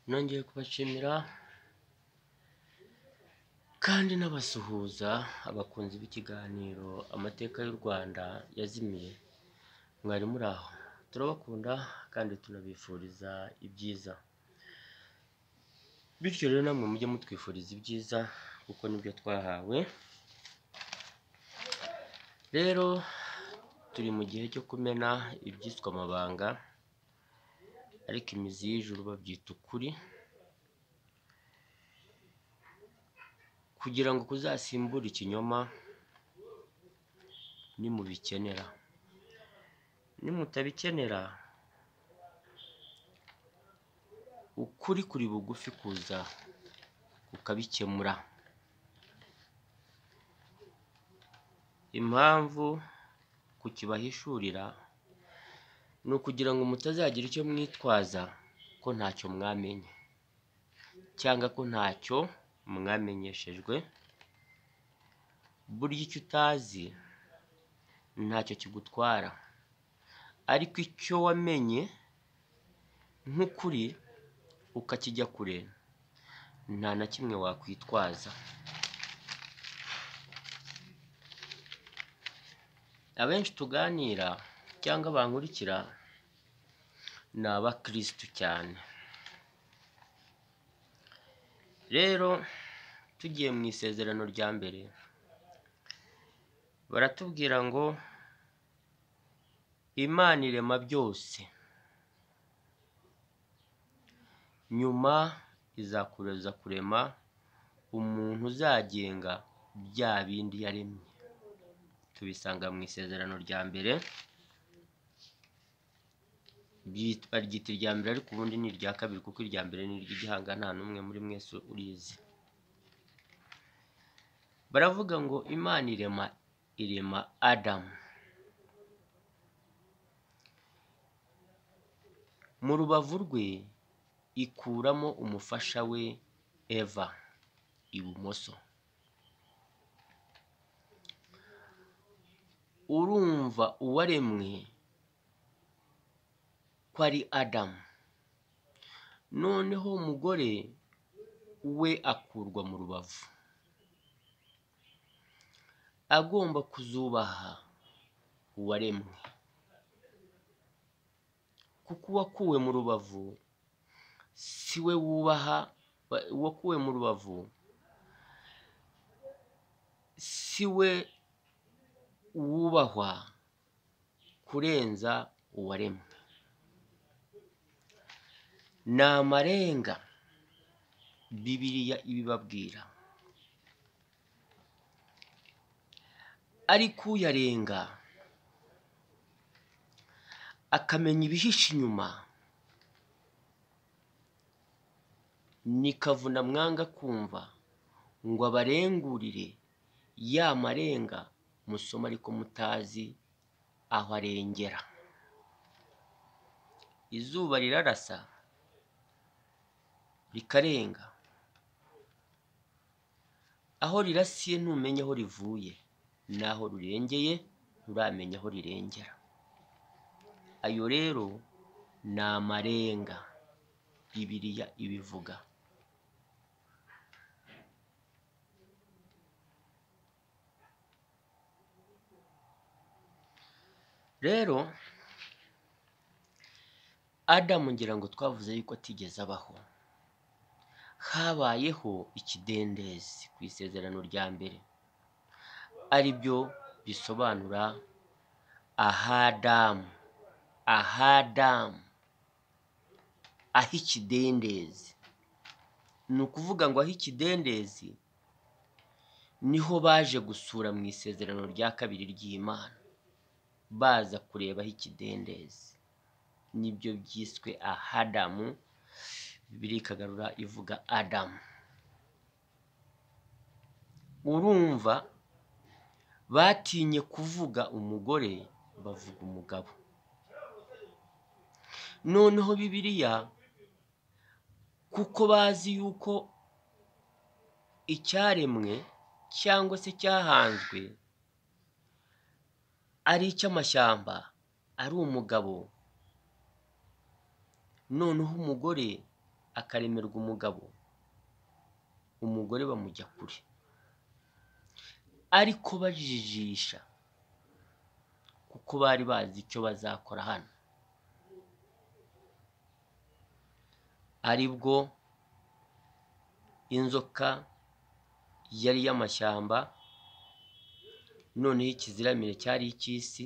nongeye kubashimira kandi n'abasuhuza abakunzi b'ikiganiro amateka y'u Rwanda yazimiye. Mwari muri aho, turabakunda kandi tunabifuriza ibyiza, bityo rero namwe mujye mutwifuriza ibyiza kuko nibyo twahawe. Rero turi mu gihe cyo kumena ibyiswe amabanga, ariko imizi y'ijuru babyita ukuri, kugira ngo kuzasimbure ikinyoma nimubikenera. Nimutabikenera, ukuri kuri bugufi kuza kukabikemura. Impamvu kukibahishurira ni ukugira ngo mutazagira icyo mwitwaza ko ntacyo mwamenye cyangwa ko ntacyo mwamenyeshejwe. Burya icyo utazi ntacyo kigutwara, ariko icyo wamenye nk'ukuri ukakijya kure nta na kimwe wakwitwaza. Abenshi tuganira cyangwa bankurikira ni abakristu cyane. Rero tugiye mu isezerano rya mbere, baratubwira ngo Imana irema byose, nyuma izakuza kurema umuntu uzagenga bya bindi yaremye. Tubisanga mu isezerano rya mbere, baryita irya mbere ariko ubundi ni irya kabiri, kuko irya mbere ni iry'igihanga, nta n'umwe muri mwese urizi. Baravuga ngo Imana irema Adamu, mu rubavu rwe ikuramo umufasha we Eva ibumoso. Urumva uwaremwe ko ari Adamu, noneho umugore we akurwa mu rubavu, agomba kuzubaha uwaremwe, kuko uwakuwe mu rubavu si we wubaha. Uwakuwe mu rubavu si we wubahwa kurenza uwaremwe. Ni amarenga Bibiliya ibibabwira, ariko uyarenga akamenya ibihishe inyuma, ni kavuna mwanga kumva ngo abarengurire ya marenga musoma ariko mutazi aho arengera. Izuba rirarasa rikarenga, aho rirasiye ntumenye aho rivuye, naho rurengeye nturamenya aho rirengera. Ayo rero ni amarenga Bibiliya ibivuga. Rero Adamu ngira ngo twavuze yuko atigeze abaho. Habayeho ikidendezi ku isezerano rya mbere, ari byo bisobanura ahadamu, aho ikidendezi. Ni ukuvuga ngo aho ikidendezi niho baje gusura mu isezerano rya kabiri ry'Imana, baza kureba aho ikidendezi. Nibyo byiswe ahadamu, Bibiliya ikagarura ivuga Adamu. Urumva batinye kuvuga umugore, bavuga umugabo. Noneho Bibiliya kuko bazi yuko icyaremwe cyangwa se cyahanzwe ari icy'amashyamba, ari umugabo, noneho umugore akaremerwa umugabo, umugore bamujya kure, ariko bajijisha kuko bari bazi icyo bazakora hano. Aribwo inzoka yari y'amashyamba, noneho ikiziramire cyari icy'isi,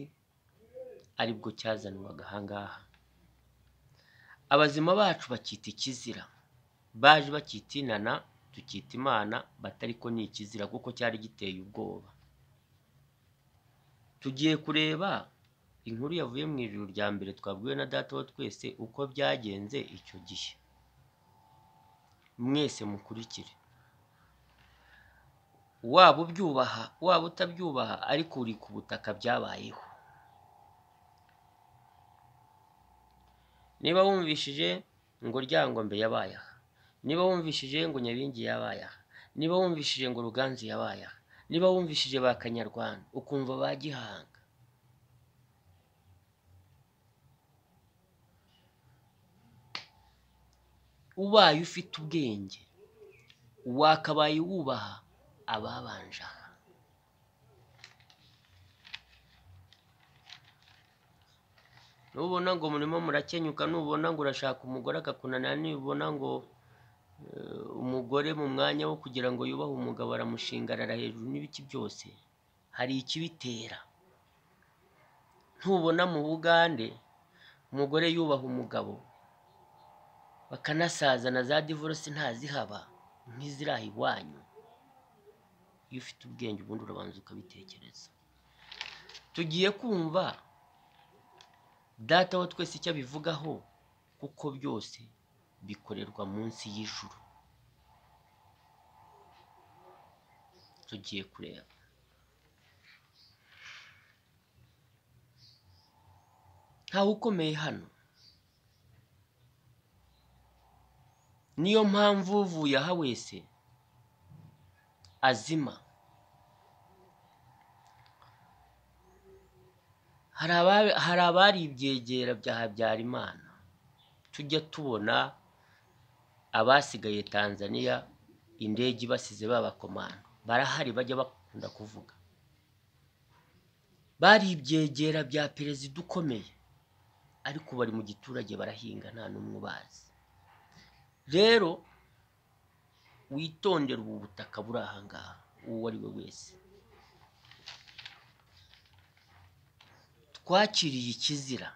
aribwo cyazanwaga ahangaha. Abazima bacu bakita ikizira, baje bakita inana, tukita Imana, batariko ni ikizira kuko cyari giteye ubwoba. Tugiye kureba inkuru yavuye mu ijuru rya mbere twabwiwe na Data wa twese uko byagenze icyo gihe. Mwese mukurikire, waba ubyubaha waba utabyubaha, ariko uri ku butaka byabayeho. Niba wumvishije ngo Ryangombe yabaye aha, niba wumvishije ngo Nyabingi yabaye aha, niba wumvishije ngo Ruganzu yabaye aha, niba wumvishije ba Kanyarwanda ukumva ba Gihanga, ubaye ufite ubwenge wakabaye wubaha ababanje aha. Nubona ngo murimo murakenyuka, nubona ngo urashaka umugore akakunanira, nubona ngo umugore mu mwanya wo kugira ngo yubahe umugabo aramushingarara hejuru n'ibiki byose, hari ikibitera. Ntubona mu Bugande umugore yubaha umugabo bakanasaza na za divorce ntazihaba nk'iziraha iwanyu. Iyo ufite ubwenge ubundi urabanza ukabitekereza. Tugiye kumva Data wa twese icyo abivugaho, kuko byose bikorerwa munsi y'ijuru. Tugiye kureba. Ntawe ukomeye hano, niyo mpamvu uvuye aha wese azima. Hari abari ibyegera bya Habyarimana, tujya tubona abasigaye Tanzania indege basize babakomando, barahari bajya bakunda kuvuga. Bari ibyegera bya perezida ukomeye, ariko bari mu giturage barahinga nta n'umwe ubazi. Rero witondere ubu butaka buri ahangaha, uwo ari we wese. Twakiriye ikizira,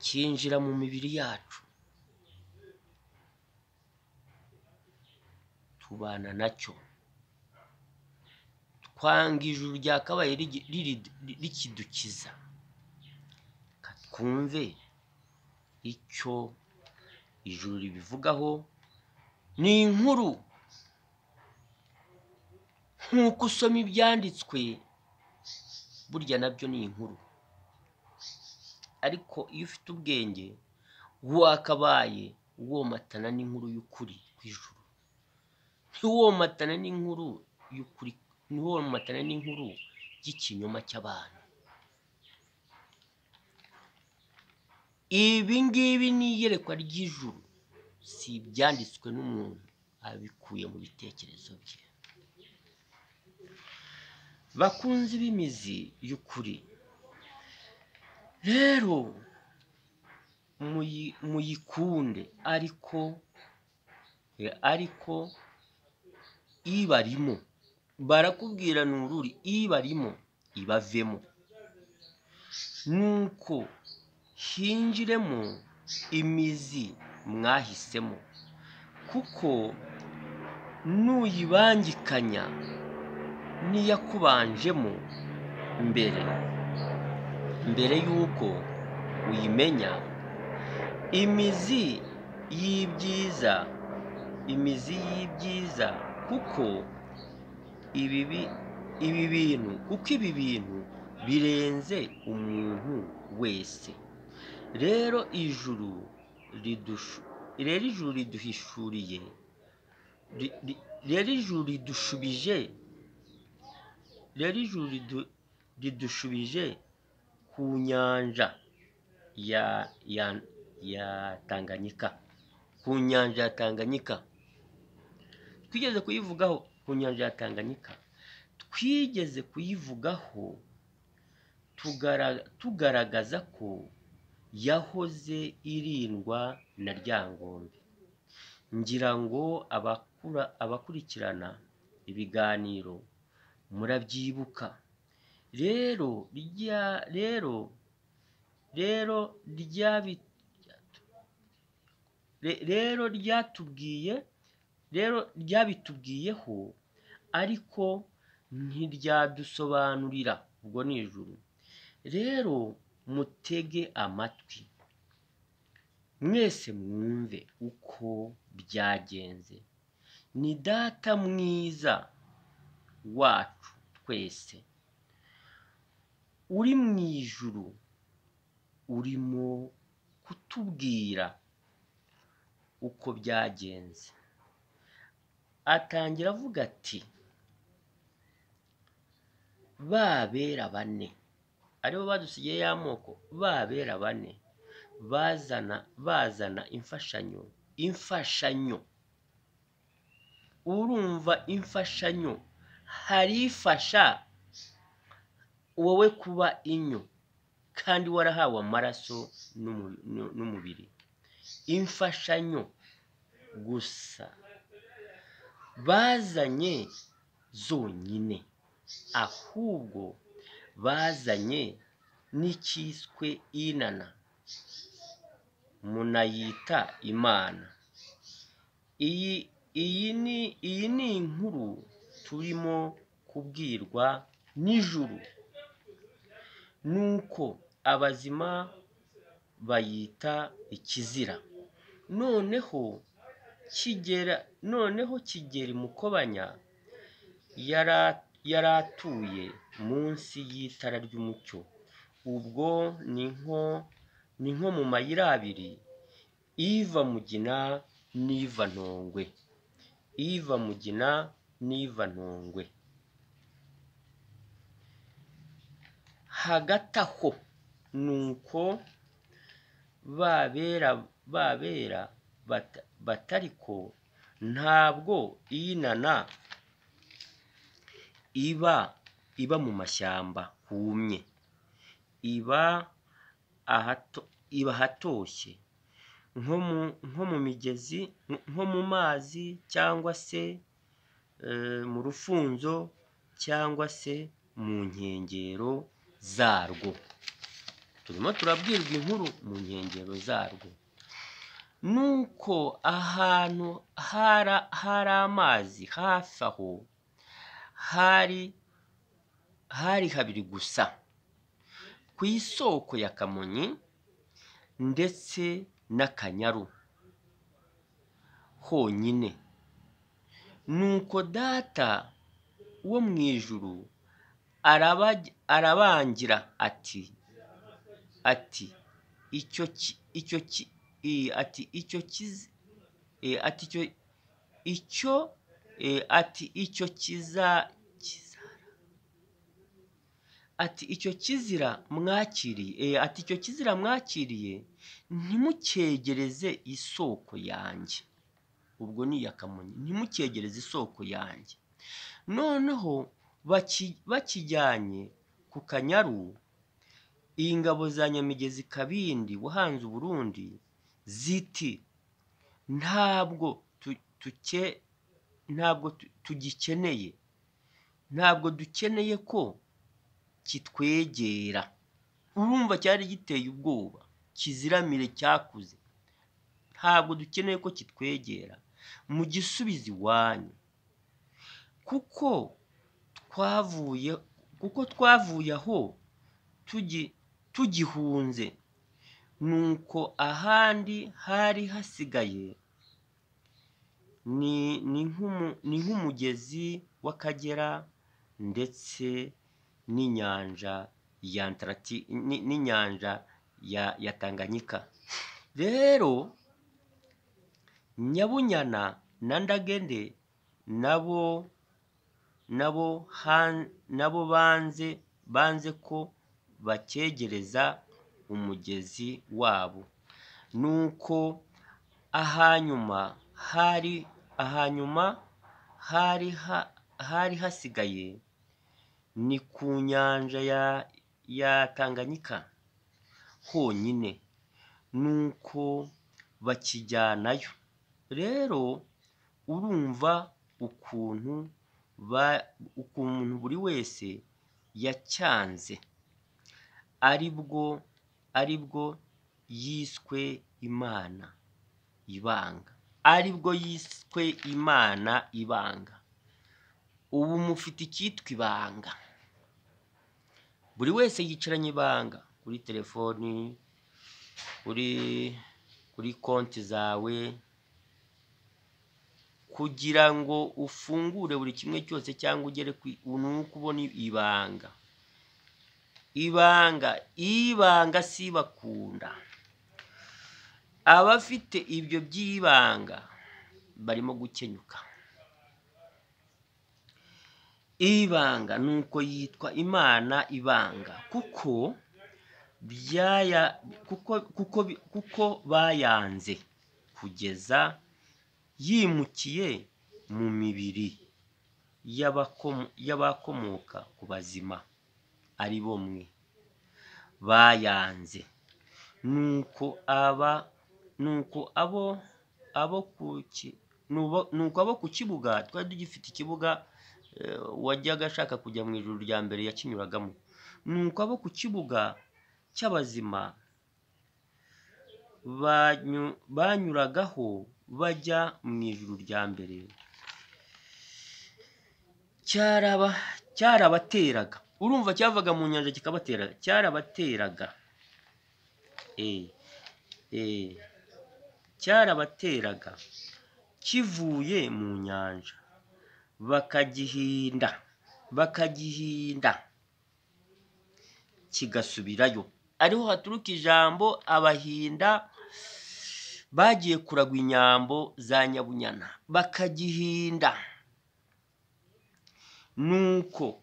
cyinjira mu mibiri yacu, tubana nacyo. Twanga ijuru ryakabaye rikidukiza, twumve icyo ijuru ribivugaho. Ni inkuru, nk'uko usoma ibyanditswe burya nabyo ni inkuru. Ariko iyo ufite ubwenge wakabaye womatana n'inkuru y'ukuri kw'ijuru, ntiwomatana n'inkuru y'ukuri, ntiwomatana n'inkuru y'ikinyoma cy'abantu. Ibi ngibi ni iyerekwa ry'ijuru, si ibyanditswe n'umuntu abikuye mu bitekerezo bye. Bakunzi b'imizi y'ukuri, rero muyikunde, ariko ibarimo. Barakubwira nururi, ibarimo ibavemo, nuko hinjiremo imizi mwahisemo, kuko nuyibangikanya niyakubanjemo mbere yuko uyimenya, imizi y'ibyiza, kuko ibi bintu birenze umuntu wese. Rero ijuru riduhishuriye, rero ijuru ridushubije ku nyanja ya Tanganyika, ku nyanja ya Tanganyika. Twigeze kuyivugaho ku nyanja ya Tanganyika, twigeze kuyivugaho tugaragaza ko yahoze irindwa na Ryangombe. Ngira ngo abakurikirana ibiganiro murabyibuka. Rero ryabitubwiyeho, ariko ntiryadusobanurira, ubwo ni ijuru. Rero mutege amatwi mwese mwumve uko byagenze. Ni data mwiza wacu twese uri mu ijuru urimo kutubwira uko byagenze. Atangira avuga ati, babera bane aribo badusigiye y'amoko, babera bane bazana imfashanyo. Urumva imfashanyo, hari ifasha wowe kuba inyo kandi warahawe amaraso n'umubiri. Imfashanyo gusa bazanye zonyine, ahubwo bazanye n'icyiswe inana, munayita Imana. Iyi ni inkuru turimo kubwirwa n'ijuru, nuko abazima bayita ikizira. Noneho Kigeli Mukobanya yaratuye munsi y'itara ry'umucyo. Ubwo ni nko mu mayira abiri, iva Mugina n'iva Ntongwe. Hagati aho nuko babera batariko, ntabwo inana iba mu mashyamba humye, iba hatoshye, nko mu migezi, nko mu mazi, cyangwa se mu rufunzo, cyangwa se mu nkengero zarwo. Turimo turabwirwa inkuru mu nkengero zarwo. Nuko ahantu hari amazi hafi aho hari habiri gusa, ku isoko ya Kamonyi ndetse n'Akanyaru honyine. Nuko data wo mu ijuru arabangira ati icyo kizira mwakiriye ntimucyegereze isoko yanjye. Ubwo ni iya Kamonyi. Ntimucyegereze isoko yanjye. Noneho bakijyanye ku Kanyaru, ingabo za Nyamigezi Kabindi wahanze Uburundi ziti, ntabwo tugikeneye, ntabwo dukeneye ko kitwegera. Urumva cyari giteye ubwoba, kiziramire cyakuze. Ntabwo dukeneye ko kitwegera, mu gisubizo iwanyu, kuko twavuye aho tugihunze. Nuko ahandi hari hasigaye ni nk'umugezi w'Akagera ndetse n'inyanja ya Tanganyika. Rero Nyabunyana na Ndagende nabo banze ko bacyegereza umugezi wabo. Nuko ahanyuma hari hasigaye ni ku nyanja ya Tanganyika honyine, nuko bakijyanayo. Rero urumva ukuntu buri wese yacyanze, aribwo yiswe Imana ibanga, ubu mufite icyitwa ibanga. Buri wese yicaranye ibanga kuri telefoni, kuri konti zawe, kugira ngo ufungure buri kimwe cyose cyangwa ugere nuko ubona ibanga si bakunda. Abafite ibyo by'ibanga barimo gukenyuka. Ibanga nuko yitwa Imana ibanga, kuko bayanze kugeza yimukiye mu mibiri y'abakomoka ku bazima, ari bo mwe bayanze. Nuko abo ku kibuga, twari dugifite ikibuga, wajyaga ashaka kujya mu ijuru rya mbere yakinyuragamo. Nuko abo ku kibuga cy'abazima banyuragaho bajya mu ijuru rya mbere, cyarabateraga. Urumva cyavaga mu nyanja kikabatera, cyarabateraga kivuye mu nyanja, bakagihinda kigasubirayo. Ariho haturuka ijambo abahinda, bagiye kuragwa inyambo za Nyabunyana bakagihinda. Nuko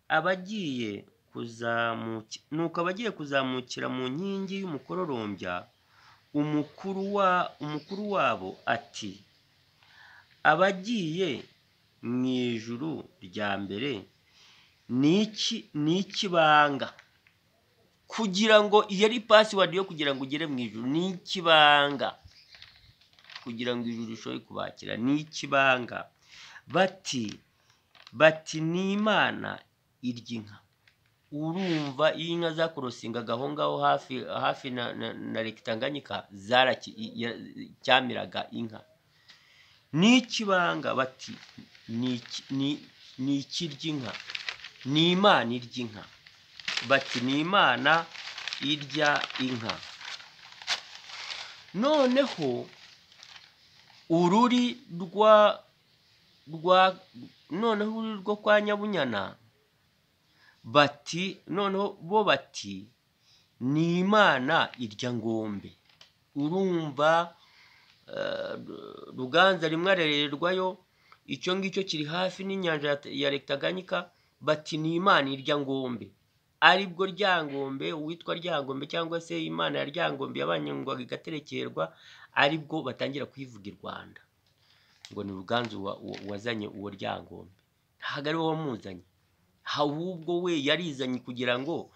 abagiye kuzamukira mu nkingi y'umukororombya, umukuru wabo ati, abagiye mu ijuru rya mbere ni ikibanga. Kugira ngo iyo ari password yo kugira ngo ugere mu ijuru, ni ikibanga. Kugira ngo ijuru rishobore kubakira, ni ikibanga. Bati ni Imana irya inka. Urumva iyo inka zakorosingaga aho ngaho hafi na Lake Tanganyika, cyamiraga inka. Ni ikibanga. Bati ni ikirya inka, ni Imana irya inka. Bati ni Imana irya inka. Noneho ururi rwo kwa Nyabunyana, bo bati ni Imana irya ngombe. Urumva Ruganza rimwe arererwayo, icyo ngicyo kiri hafi n'inyanja ya Lake Tanganyika. Bati ni Imana irya ngombe, aribwo Ryangombe, uwitwa Ryangombe cyangwa se Imana ya Ryangombe yabanyungwaga igaterekerwa, aribwo batangira kuyivuga i Rwanda ngo ni Ruganza wazanye uwo Ryangombe. Ntabwo ari wowe wamuzanye, ahubwo we yarizanye kugira ngo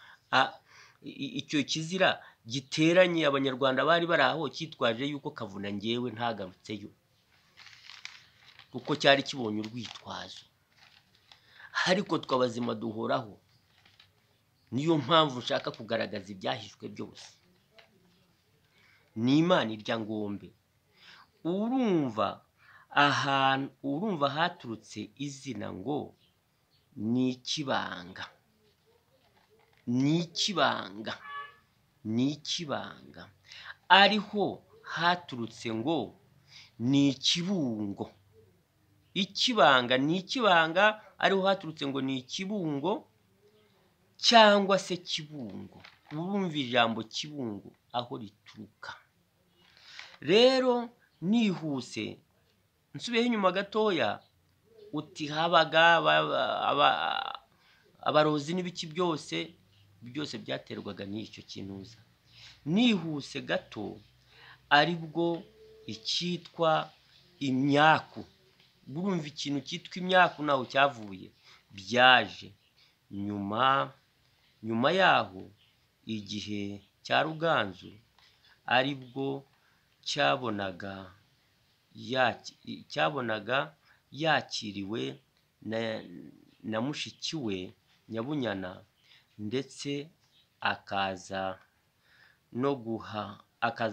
icyo kizira giteranye abanyarwanda bari bari aho, cyitwaje yuko Kavuna ngewe ntagarutseyo, kuko cyari kibonye urwitwazo. Ariko twabazima duhoraho, niyo mpamvu nshaka kugaragaza ibyahishwe byose. Ni Imana irya ngombe. Urumva haturutse izina ngo ni ikibanga. Ariho haturutse ngo ni ikibungo. Ikibanga ni ikibanga, ariho haturutse ngo ni ikibungo cyangwa se kibungo. Urumva ijambo kibungo aho rituruka. Rero nihuse nsubiyeho inyuma gatoya, uti habaga abarozi n'ibiki byose, byose byaterwaga n'icyo kinuza. Nihuse gato aribwo icyitwa imyaku, urumva ikintu cyitwa imyaku naho cyavuye, byaje nyuma yaho igihe cya Ruganzu aribwo cyabonaga yakiriwe na mushiki we Nyabunyana, ndetse akaza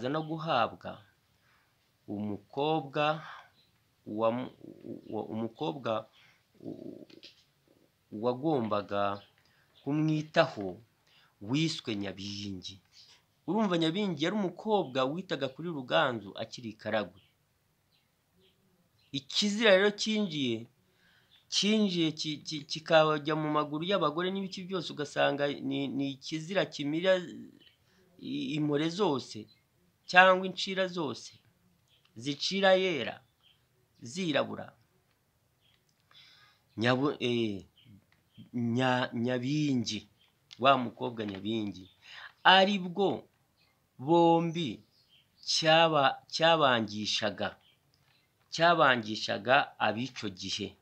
no guhabwa umukobwa wagombaga kumwitaho wiswe Nyabingi. Urumva Nyabingi yari umukobwa witaga kuri Ruganzu akiri i Karagwe. Ikizira rero cyinjiye kikajya mu maguru y'abagore n'ibiki byose, ugasanga ni ikizira kimira impore zose cyangwa incira zose zicira yera zirabura. Nyabingi, wa mukobwa Nyabingi, aribwo bombi cyabangishaga ab'icyo gihe,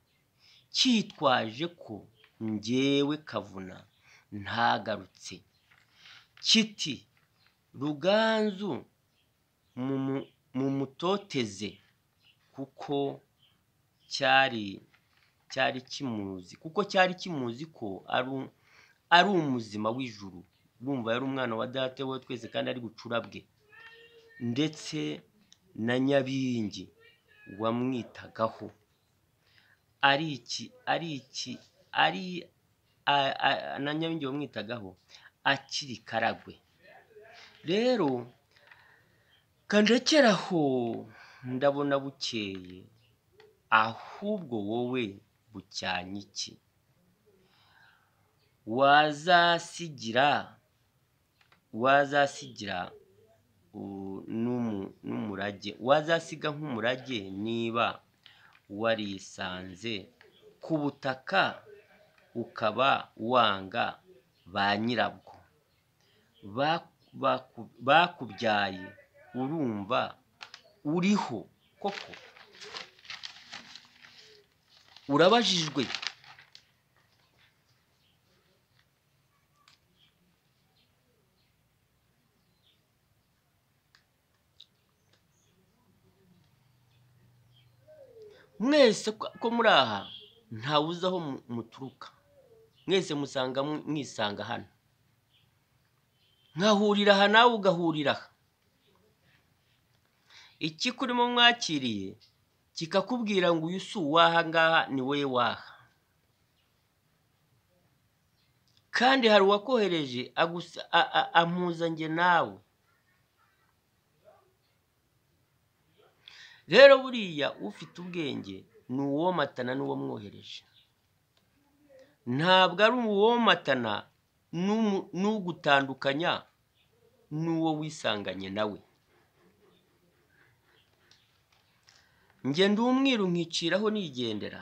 cyitwaje ko njyewe Kavuna ntagarutse, kiti Ruganzu mumutoteze, kuko cyari kimuzi ko ari umuzima w'ijuru. Urumva yari umwana wa data we twese kandi ari bucura bwe, ndetse na Nyabingi wamwitagaho na Nyabingi wamwitagaho akiri Karagwe. Rero kandekeraho, ndabona bukeye, ahubwo wowe bucyanye iki? wazasigira n'umurage, wazasiga nk'umurage niba warisanze ku butaka ukaba wanga ba nyirabwo bakubyaye. Urumva uriho koko? Urabajijwe. Mwese ko muri aha ntawuzi aho muturuka, mwese mwisanga hano, nkahurira aha nawe ugahurira aha. Iki kurimo mwakiriye kikakubwira ngo uyu si uwaha ngaha, ni wowe waha. Kandi hari uwakohereje ampuza njye nawe. Rero buriya ufite ubwenge ni uwomatana n'uwo mwohereje, ntabwo ari uwomatana n'ugutandukanya n'uwo wisanganye nawe. Njye ndi umwiru nkiciraho nigendera.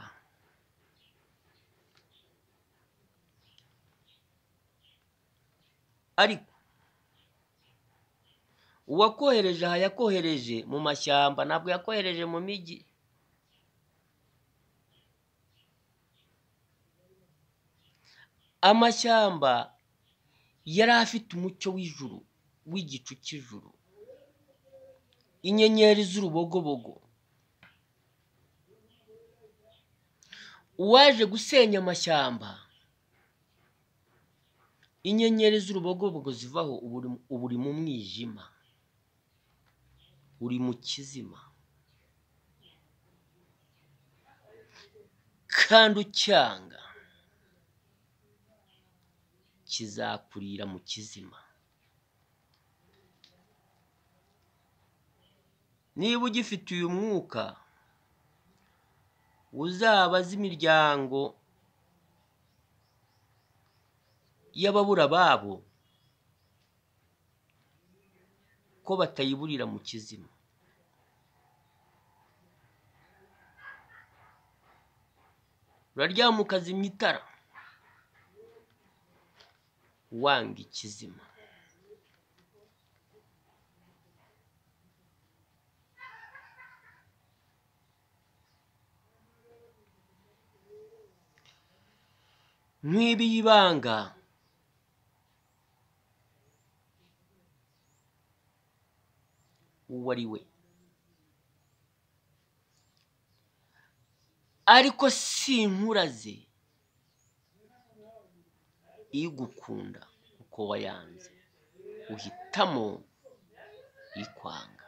Ariko uwakohereje aha yakohereje mu mashyamba, ntabwo yakohereje mu migi. Amashyamba yari afite umucyo w'ijuru, w'igicu cy'ijuru, inyenyeri z'urubogobogo. Uwaje gusenya amashyamba, inyenyeri z'urubogobogo zivaho, ubu uri mu mwijima, uri mu kizima, kandi ucyanga kizakurira mu kizima. Niba ugifite uyu mwuka, uzabaza imiryango y'ababura babo ko batayiburira mu kizima. Uraryama ukazimya itara, wanga ikizima. Nkwibiye ibanga uwo ari we, ariko sinkuraze igukunda uko wayanze, uhitamo ikwanga.